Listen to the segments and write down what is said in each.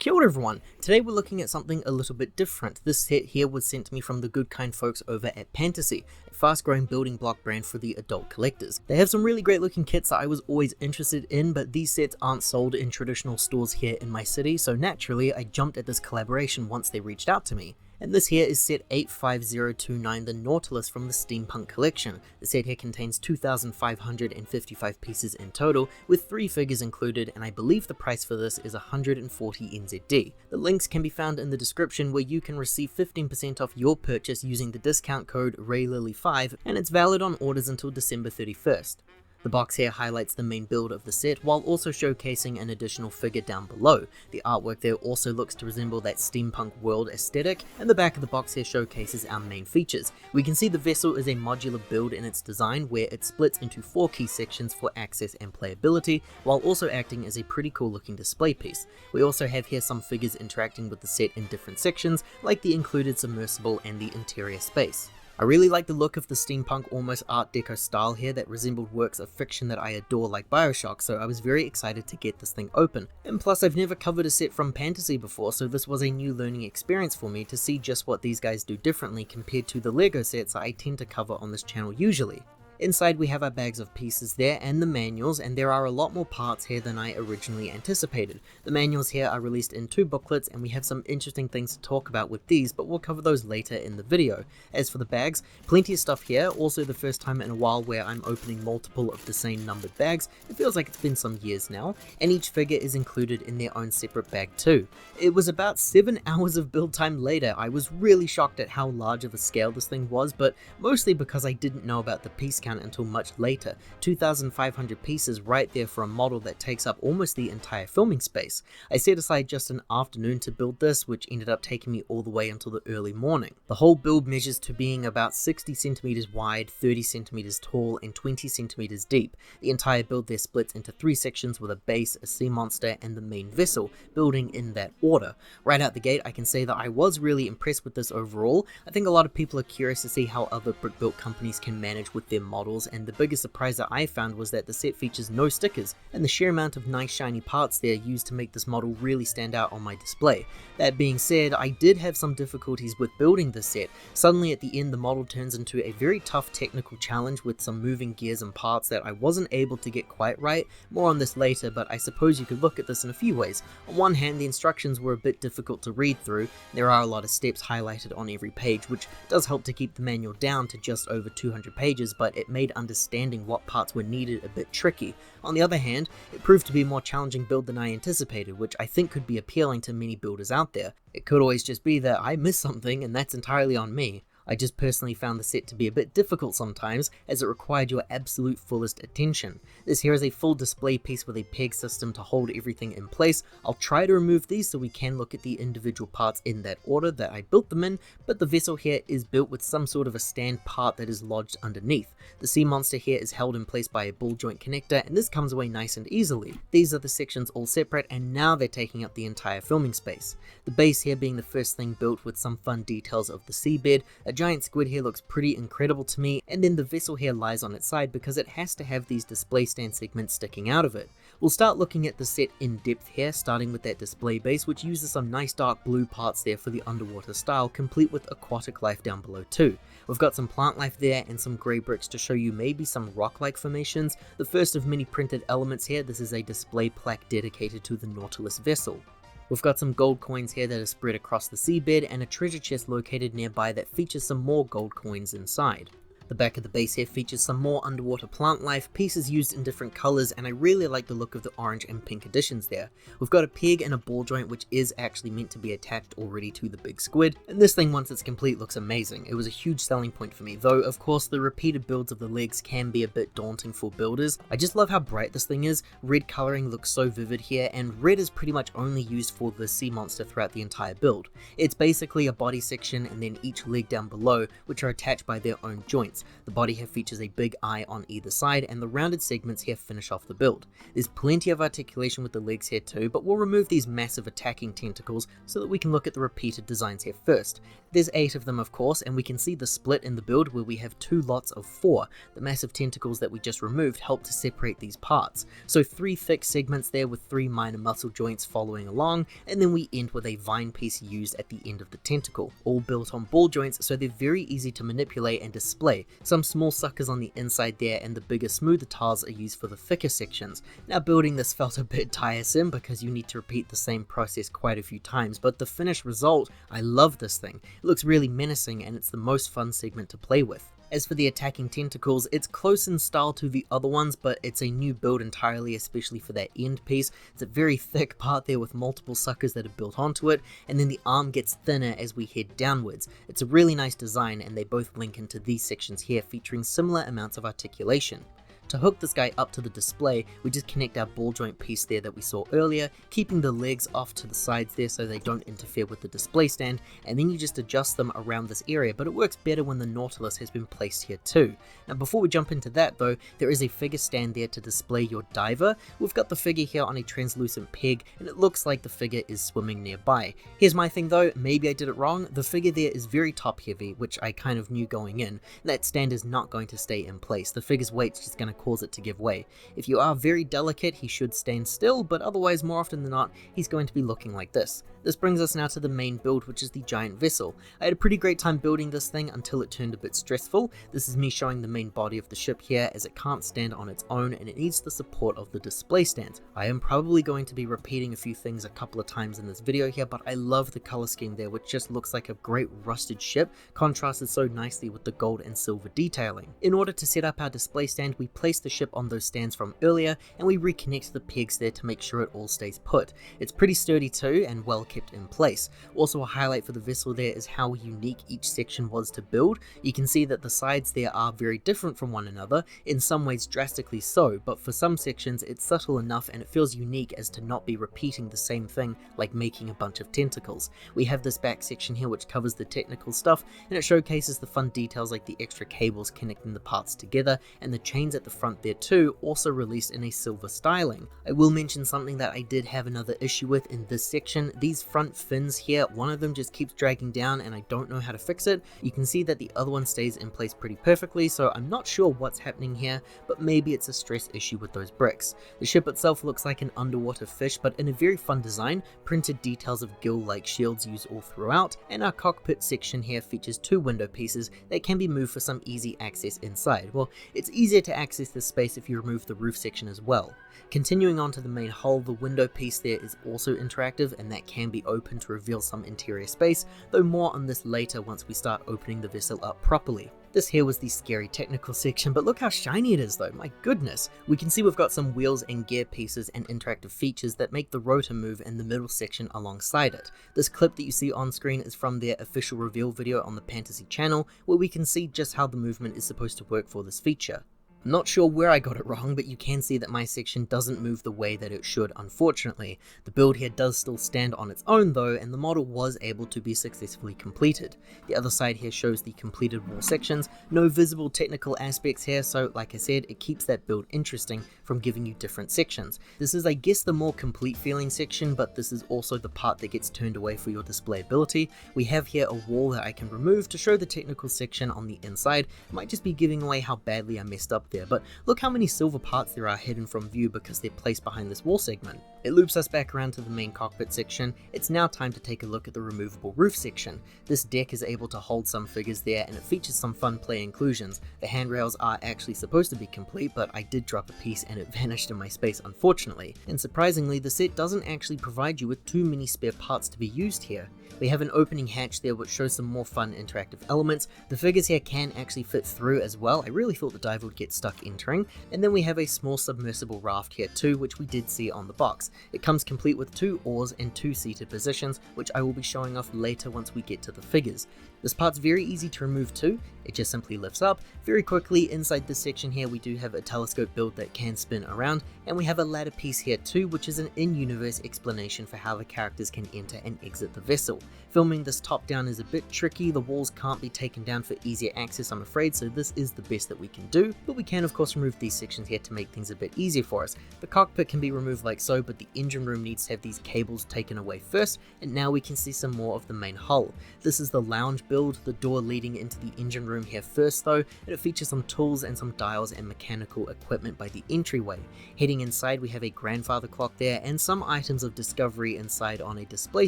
Kia ora everyone, today we're looking at something a little bit different. This set here was sent to me from the good kind folks over at PANTASY, a fast growing building block brand for the adult collectors. They have some really great looking kits that I was always interested in, but these sets aren't sold in traditional stores here in my city, so naturally I jumped at this collaboration once they reached out to me. And this here is set 85029, the Nautilus from the Steampunk collection. The set here contains 2,555 pieces in total, with 3 figures included, and I believe the price for this is 140 NZD. The links can be found in the description, where you can receive 15% off your purchase using the discount code RayLily5, and it's valid on orders until December 31st. The box here highlights the main build of the set, while also showcasing an additional figure down below. The artwork there also looks to resemble that steampunk world aesthetic, and the back of the box here showcases our main features. We can see the vessel is a modular build in its design, where it splits into 4 key sections for access and playability, while also acting as a pretty cool looking display piece. We also have here some figures interacting with the set in different sections, like the included submersible and the interior space. I really like the look of the steampunk almost art deco style here that resembled works of fiction that I adore like Bioshock, so I was very excited to get this thing open. And plus I've never covered a set from Fantasy before, so this was a new learning experience for me to see just what these guys do differently compared to the LEGO sets I tend to cover on this channel usually. Inside we have our bags of pieces there and the manuals, and there are a lot more parts here than I originally anticipated. The manuals here are released in 2 booklets, and we have some interesting things to talk about with these, but we'll cover those later in the video. As for the bags, plenty of stuff here, also the first time in a while where I'm opening multiple of the same numbered bags. It feels like it's been some years now, and each figure is included in their own separate bag too. It was about 7 hours of build time later. I was really shocked at how large of a scale this thing was, but mostly because I didn't know about the piece count until much later. 2,500 pieces right there for a model that takes up almost the entire filming space. I set aside just an afternoon to build this, which ended up taking me all the way until the early morning. The whole build measures to being about 60 centimeters wide, 30 centimeters tall, and 20 centimeters deep. The entire build there splits into 3 sections with a base, a sea monster, and the main vessel, building in that order. Right out the gate, I can say that I was really impressed with this overall. I think a lot of people are curious to see how other brick built companies can manage with their models, and the biggest surprise that I found was that the set features no stickers, and the sheer amount of nice shiny parts there used to make this model really stand out on my display. That being said, I did have some difficulties with building this set. Suddenly at the end the model turns into a very tough technical challenge with some moving gears and parts that I wasn't able to get quite right. More on this later, but I suppose you could look at this in a few ways. On one hand, the instructions were a bit difficult to read through. There are a lot of steps highlighted on every page, which does help to keep the manual down to just over 200 pages, but it made understanding what parts were needed a bit tricky. On the other hand, it proved to be a more challenging build than I anticipated, which I think could be appealing to many builders out there. It could always just be that I missed something, and that's entirely on me. I just personally found the set to be a bit difficult sometimes, as it required your absolute fullest attention. This here is a full display piece with a peg system to hold everything in place. I'll try to remove these so we can look at the individual parts in that order that I built them in, but the vessel here is built with some sort of a stand part that is lodged underneath. The sea monster here is held in place by a ball joint connector, and this comes away nice and easily. These are the sections all separate, and now they're taking up the entire filming space. The base here being the first thing built with some fun details of the seabed. A giant squid here looks pretty incredible to me, and then the vessel here lies on its side because it has to have these display stand segments sticking out of it. We'll start looking at the set in depth here, starting with that display base, which uses some nice dark blue parts there for the underwater style, complete with aquatic life down below too. We've got some plant life there and some grey bricks to show you maybe some rock-like formations. The first of many printed elements here. This is a display plaque dedicated to the Nautilus vessel. We've got some gold coins here that are spread across the seabed, and a treasure chest located nearby that features some more gold coins inside. The back of the base here features some more underwater plant life, pieces used in different colours, and I really like the look of the orange and pink additions there. We've got a peg and a ball joint which is actually meant to be attached already to the big squid, and this thing once it's complete looks amazing. It was a huge selling point for me, though of course the repeated builds of the legs can be a bit daunting for builders. I just love how bright this thing is. Red colouring looks so vivid here, and red is pretty much only used for the sea monster throughout the entire build. It's basically a body section and then each leg down below, which are attached by their own joints. The body here features a big eye on either side, and the rounded segments here finish off the build. There's plenty of articulation with the legs here too, but we'll remove these massive attacking tentacles so that we can look at the repeated designs here first. There's 8 of them of course, and we can see the split in the build where we have 2 lots of 4. The massive tentacles that we just removed help to separate these parts. So 3 thick segments there with 3 minor muscle joints following along, and then we end with a vine piece used at the end of the tentacle, all built on ball joints so they're very easy to manipulate and display. Some small suckers on the inside there, and the bigger smoother tiles are used for the thicker sections. Now building this felt a bit tiresome because you need to repeat the same process quite a few times, but the finished result, I love this thing. It looks really menacing and it's the most fun segment to play with. As for the attacking tentacles, it's close in style to the other ones, but it's a new build entirely, especially for that end piece. It's a very thick part there with multiple suckers that are built onto it, and then the arm gets thinner as we head downwards. It's a really nice design, and they both link into these sections here featuring similar amounts of articulation. To hook this guy up to the display, we just connect our ball joint piece there that we saw earlier, keeping the legs off to the sides there so they don't interfere with the display stand, and then you just adjust them around this area, but it works better when the Nautilus has been placed here too. Now before we jump into that though, there is a figure stand there to display your diver. We've got the figure here on a translucent peg, and it looks like the figure is swimming nearby. Here's my thing though, maybe I did it wrong. The figure there is very top heavy, which I kind of knew going in. That stand is not going to stay in place. The figure's weight's just going to cause it to give way. If you are very delicate, he should stand still, but otherwise more often than not, he's going to be looking like this. This brings us now to the main build, which is the giant vessel. I had a pretty great time building this thing until it turned a bit stressful. This is me showing the main body of the ship here, as it can't stand on its own and it needs the support of the display stand. I am probably going to be repeating a few things a couple of times in this video here, but I love the color scheme there, which just looks like a great rusted ship, contrasted so nicely with the gold and silver detailing. In order to set up our display stand, we place the ship on those stands from earlier, and we reconnect the pegs there to make sure it all stays put. It's pretty sturdy too, and well kept in place. Also a highlight for the vessel there is how unique each section was to build. You can see that the sides there are very different from one another, in some ways drastically so, but for some sections it's subtle enough and it feels unique as to not be repeating the same thing like making a bunch of tentacles. We have this back section here which covers the technical stuff, and it showcases the fun details like the extra cables connecting the parts together, and the chains at the front there too, also released in a silver styling. I will mention something that I did have another issue with in this section. These front fins here, one of them just keeps dragging down and I don't know how to fix it. You can see that the other one stays in place pretty perfectly, so I'm not sure what's happening here, but maybe it's a stress issue with those bricks. The ship itself looks like an underwater fish, but in a very fun design, printed details of gill-like shields used all throughout, and our cockpit section here features 2 window pieces that can be moved for some easy access inside. Well, it's easier to access this space if you remove the roof section as well. Continuing on to the main hull, the window piece there is also interactive, and that can be open to reveal some interior space, though more on this later once we start opening the vessel up properly. This here was the scary technical section, but look how shiny it is though, my goodness. We can see we've got some wheels and gear pieces and interactive features that make the rotor move in the middle section alongside it. This clip that you see on screen is from their official reveal video on the Fantasy channel, where we can see just how the movement is supposed to work for this feature. I'm not sure where I got it wrong, but you can see that my section doesn't move the way that it should, unfortunately. The build here does still stand on its own though, and the model was able to be successfully completed. The other side here shows the completed wall sections, no visible technical aspects here, so like I said, it keeps that build interesting from giving you different sections. This is I guess the more complete feeling section, but this is also the part that gets turned away for your displayability. We have here a wall that I can remove to show the technical section on the inside. It might just be giving away how badly I messed up there, but look how many silver parts there are hidden from view because they're placed behind this wall segment. It loops us back around to the main cockpit section. It's now time to take a look at the removable roof section. This deck is able to hold some figures there, and it features some fun play inclusions. The handrails are actually supposed to be complete, but I did drop a piece and it vanished in my space unfortunately. And surprisingly, the set doesn't actually provide you with too many spare parts to be used here. We have an opening hatch there which shows some more fun interactive elements. The figures here can actually fit through as well. I really thought the diver would get stuck entering. And then we have a small submersible raft here too, which we did see on the box. It comes complete with 2 oars and 2 seated positions, which I will be showing off later once we get to the figures. This part's very easy to remove too. It just simply lifts up very quickly. Inside this section here we do have a telescope build that can spin around, and we have a ladder piece here too, which is an in-universe explanation for how the characters can enter and exit the vessel. Filming this top down is a bit tricky. The walls can't be taken down for easier access, I'm afraid, so this is the best that we can do, but we can of course remove these sections here to make things a bit easier for us. The cockpit can be removed like so, but the engine room needs to have these cables taken away first, and now we can see some more of the main hull. This is the lounge build, the door leading into the engine room here first though, and it features some tools and some dials and mechanical equipment by the entryway. Heading inside we have a grandfather clock there and some items of discovery inside on a display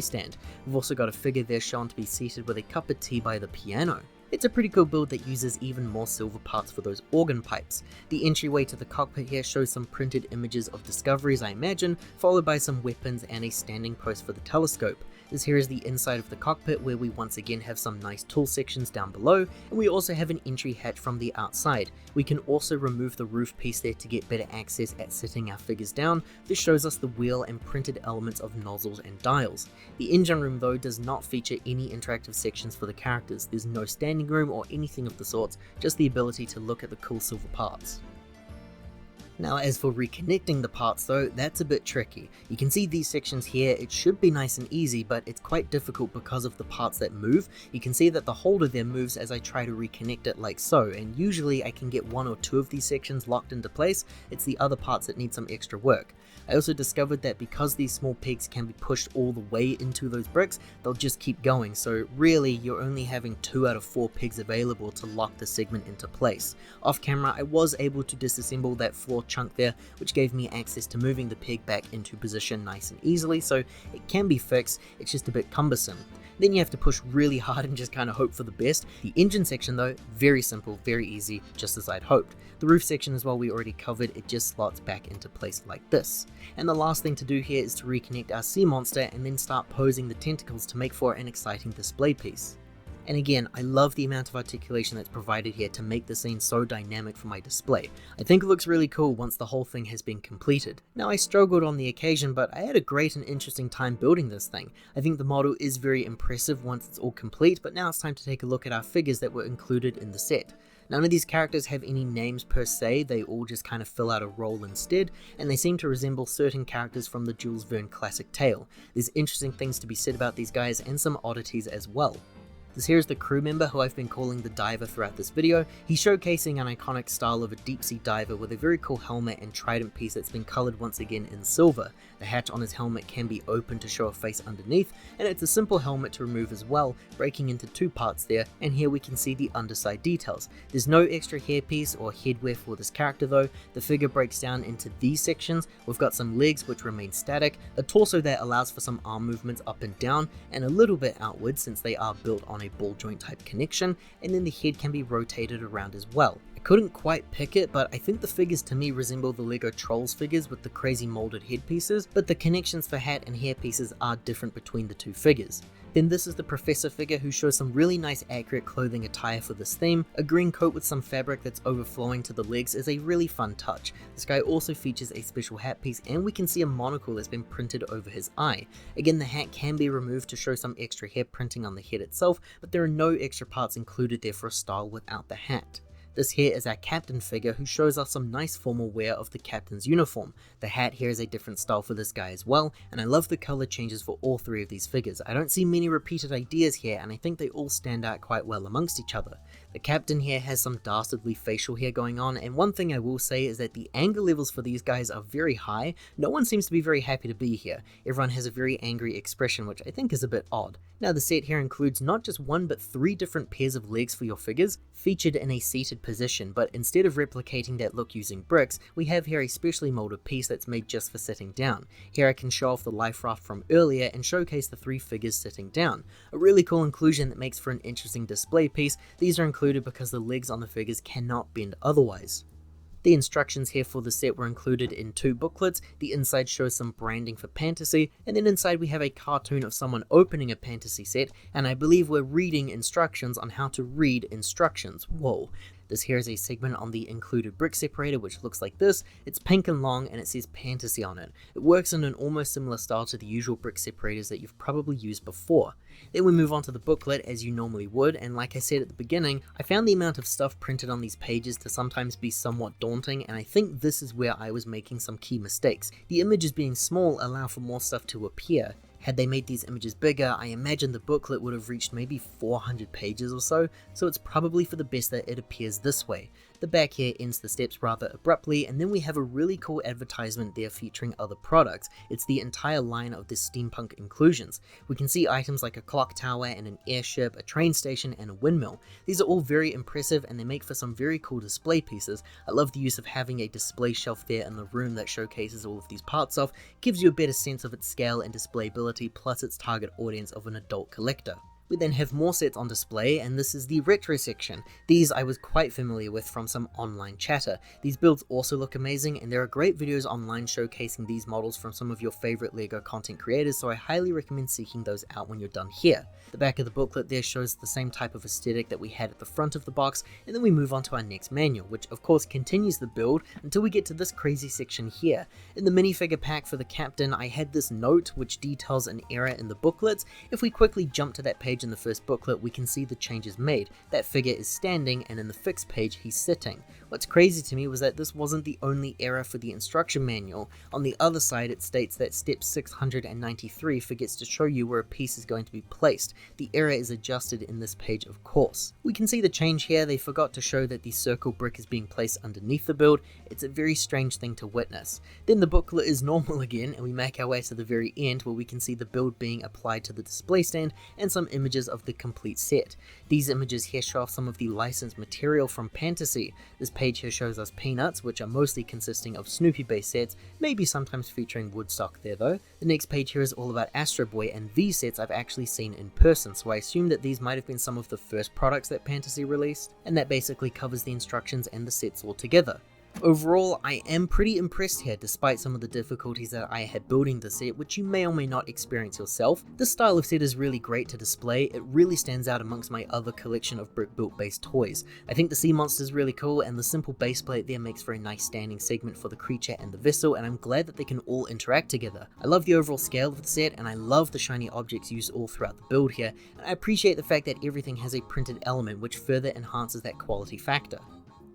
stand. We've also got a figure there shown to be seated with a cup of tea by the piano. It's a pretty cool build that uses even more silver parts for those organ pipes. The entryway to the cockpit here shows some printed images of discoveries, I imagine, followed by some weapons and a standing post for the telescope. This here is the inside of the cockpit where we once again have some nice tool sections down below, and we also have an entry hatch from the outside. We can also remove the roof piece there to get better access at sitting our figures down. This shows us the wheel and printed elements of nozzles and dials. The engine room though does not feature any interactive sections for the characters. There's no standing room or anything of the sorts, just the ability to look at the cool silver parts. Now as for reconnecting the parts though, that's a bit tricky. You can see these sections here, it should be nice and easy, but it's quite difficult because of the parts that move. You can see that the holder there moves as I try to reconnect it like so, and usually I can get one or two of these sections locked into place. It's the other parts that need some extra work. I also discovered that because these small pegs can be pushed all the way into those bricks, they'll just keep going, so really you're only having 2 out of 4 pegs available to lock the segment into place. Off camera I was able to disassemble that floor chunk there, which gave me access to moving the peg back into position nice and easily, so it can be fixed, it's just a bit cumbersome. Then you have to push really hard and just kind of hope for the best. The engine section though, very simple, very easy, just as I'd hoped. The roof section as well we already covered, it just slots back into place like this. And the last thing to do here is to reconnect our sea monster and then start posing the tentacles to make for an exciting display piece. And again, I love the amount of articulation that's provided here to make the scene so dynamic for my display. I think it looks really cool once the whole thing has been completed. Now I struggled on the occasion, but I had a great and interesting time building this thing. I think the model is very impressive once it's all complete, but now it's time to take a look at our figures that were included in the set. None of these characters have any names per se, they all just kind of fill out a role instead, and they seem to resemble certain characters from the Jules Verne classic tale. There's interesting things to be said about these guys and some oddities as well. This here is the crew member who I've been calling the diver throughout this video. He's showcasing an iconic style of a deep sea diver with a very cool helmet and trident piece that's been coloured once again in silver. The hatch on his helmet can be opened to show a face underneath, and it's a simple helmet to remove as well, breaking into 2 parts there, and here we can see the underside details. There's no extra hairpiece or headwear for this character though. The figure breaks down into these sections. We've got some legs which remain static, a torso that allows for some arm movements up and down, and a little bit outward since they are built on a ball joint type connection, and then the head can be rotated around as well. I couldn't quite pick it, but I think the figures to me resemble the Lego Trolls figures with the crazy molded headpieces, but the connections for hat and hair pieces are different between the 2 figures. Then this is the Professor figure who shows some really nice accurate clothing attire for this theme. A green coat with some fabric that's overflowing to the legs is a really fun touch. This guy also features a special hat piece, and we can see a monocle that's been printed over his eye. Again, the hat can be removed to show some extra hair printing on the head itself, but there are no extra parts included there for a style without the hat. This here is our captain figure who shows us some nice formal wear of the captain's uniform. The hat here is a different style for this guy as well, and I love the color changes for all 3 of these figures. I don't see many repeated ideas here, and I think they all stand out quite well amongst each other. The captain here has some dastardly facial hair going on, and one thing I will say is that the anger levels for these guys are very high. No one seems to be very happy to be here. Everyone has a very angry expression, which I think is a bit odd. Now the set here includes not just 1 but 3 different pairs of legs for your figures, featured in a seated position, but instead of replicating that look using bricks, we have here a specially molded piece that's made just for sitting down. Here I can show off the life raft from earlier and showcase the 3 figures sitting down. A really cool inclusion that makes for an interesting display piece. These are included because the legs on the figures cannot bend otherwise. The instructions here for the set were included in 2 booklets. The inside shows some branding for Fantasy, and then inside we have a cartoon of someone opening a Fantasy set, and I believe we're reading instructions on how to read instructions. Whoa. This here is a segment on the included brick separator, which looks like this. It's pink and long and it says Fantasy on it. It works in an almost similar style to the usual brick separators that you've probably used before. Then we move on to the booklet as you normally would, and like I said at the beginning, I found the amount of stuff printed on these pages to sometimes be somewhat daunting, and I think this is where I was making some key mistakes. The images being small allow for more stuff to appear. Had they made these images bigger, I imagine the booklet would have reached maybe 400 pages or so it's probably for the best that it appears this way. The back here ends the steps rather abruptly, and then we have a really cool advertisement there featuring other products. It's the entire line of the steampunk inclusions. We can see items like a clock tower and an airship, a train station, and a windmill. These are all very impressive and they make for some very cool display pieces. I love the use of having a display shelf there in the room that showcases all of these parts off, gives you a better sense of its scale and displayability, plus its target audience of an adult collector. We then have more sets on display, and this is the retro section. These I was quite familiar with from some online chatter. These builds also look amazing, and there are great videos online showcasing these models from some of your favorite LEGO content creators, so I highly recommend seeking those out when you're done here. The back of the booklet there shows the same type of aesthetic that we had at the front of the box, and then we move on to our next manual, which of course continues the build until we get to this crazy section here. In the minifigure pack for the captain, I had this note which details an error in the booklets. If we quickly jump to that page in the first booklet, we can see the changes made. That figure is standing, and in the fixed page he's sitting. What's crazy to me was that this wasn't the only error for the instruction manual. On the other side it states that step 693 forgets to show you where a piece is going to be placed. The error is adjusted in this page of course. We can see the change here. They forgot to show that the circle brick is being placed underneath the build. It's a very strange thing to witness. Then the booklet is normal again, and we make our way to the very end where we can see the build being applied to the display stand and some images of the complete set. These images here show off some of the licensed material from Fantasy. This page here shows us Peanuts, which are mostly consisting of Snoopy based sets, maybe sometimes featuring Woodstock there though. The next page here is all about Astro Boy, and these sets I've actually seen in person, so I assume that these might have been some of the first products that Fantasy released, and that basically covers the instructions and the sets all together. Overall, I am pretty impressed here despite some of the difficulties that I had building the set, which you may or may not experience yourself. This style of set is really great to display. It really stands out amongst my other collection of brick built based toys. I think the sea monster is really cool, and the simple base plate there makes for a nice standing segment for the creature and the vessel, and I'm glad that they can all interact together. I love the overall scale of the set, and I love the shiny objects used all throughout the build here, and I appreciate the fact that everything has a printed element which further enhances that quality factor.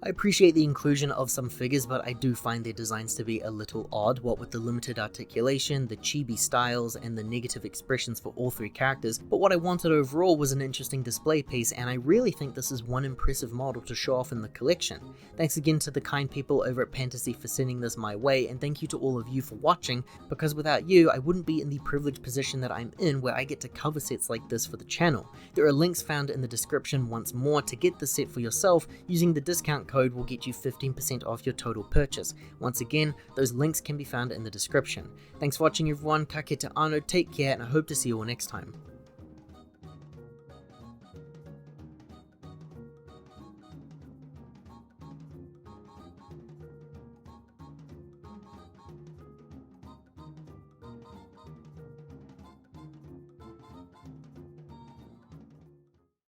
I appreciate the inclusion of some figures, but I do find their designs to be a little odd, what with the limited articulation, the chibi styles, and the negative expressions for all three characters, but what I wanted overall was an interesting display piece, and I really think this is one impressive model to show off in the collection. Thanks again to the kind people over at Fantasy for sending this my way, and thank you to all of you for watching, because without you, I wouldn't be in the privileged position that I'm in where I get to cover sets like this for the channel. There are links found in the description once more to get the set for yourself. Using the discount code will get you 15% off your total purchase. Once again, those links can be found in the description. Thanks for watching everyone, ka kite anō, take care, and I hope to see you all next time.